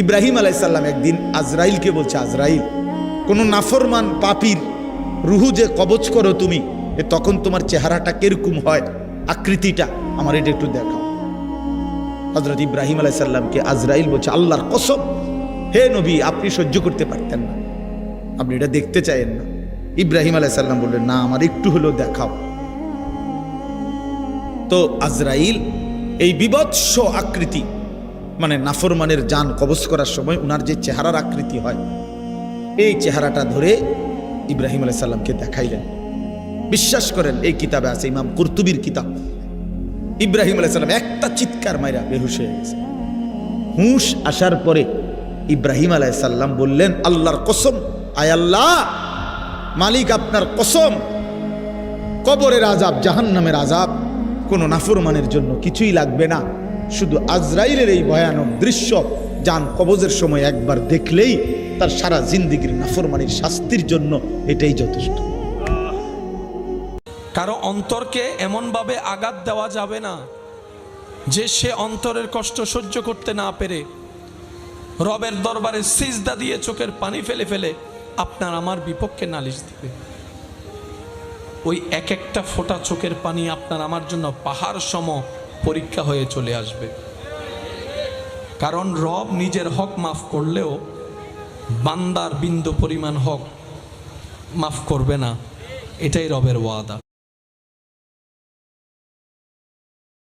ইব্রাহিম আলাইহিস সালাম একদিন আজরাইলকে বলছে, আজরাইল, কোন নাফরমান পাপীর রুহু যে কবজ করো তুমি, তখন তোমার চেহারাটা কিরকম হয়, আকৃতিটা আমার এটা একটু দেখাও। হযরত ইব্রাহিম আলাইহিস সালামকে আজরাইল বলছে, আল্লাহর কসম হে নবী, আপনি সহ্য করতে পারতেন না, আপনি এটা দেখতে চাইেন না। ইব্রাহিম আলাইহিস সালাম বললেন, না, আমার একটু হলেও দেখাও। তো আজরাইল এই বিভৎস আকৃতি, মানে নাফরমানের জান কবজ করার সময় উনার যে চেহারার আকৃতি হয়, এই চেহারাটা ধরে ইব্রাহিম আলাইহিস সালামকে দেখাইলেন। বিশ্বাস করেন, এই কিতাবে আছে, ইমাম কুরতুবীর কিতাব, ইব্রাহিম আলাইহিস সালাম একটা চিৎকার মাইরা বেহুশ হয়ে গেছে। হুঁশ আসার পরে ইব্রাহিম আলাইহিস সালাম বললেন, আল্লাহর কসম, আয় আল্লাহ, মালিক আপনার কসম, কবরের আযাব, জাহান্নামের আযাব কোনো নাফরমানের জন্য কিছুই লাগবে না, শুধু আজরাইলের এই ভয়ানক দৃশ্য জান কবজের সময় একবার দেখলেই তার সারা জিন্দেগীর নাফরমানির শাস্তির জন্য এটাই যথেষ্ট। কারো অন্তরকে এমনভাবে আঘাত দেওয়া যাবে না যে সে অন্তরের কষ্ট সহ্য করতে না পেরে রবের দরবারে সিজদা দিয়ে চোখের পানি ফেলে ফেলে আপনার আমার বিপক্ষে নালিশ দিবে। ওই এক একটা ফোঁটা চোখের পানি আপনার আমার জন্য পাহাড় সম পরীক্ষা হয়ে চলে আসবে। কারণ রব নিজের হক মাফ করলেও বান্দার বিন্দু পরিমাণ হক মাফ করবে না, এটাই রবের ওয়াদা।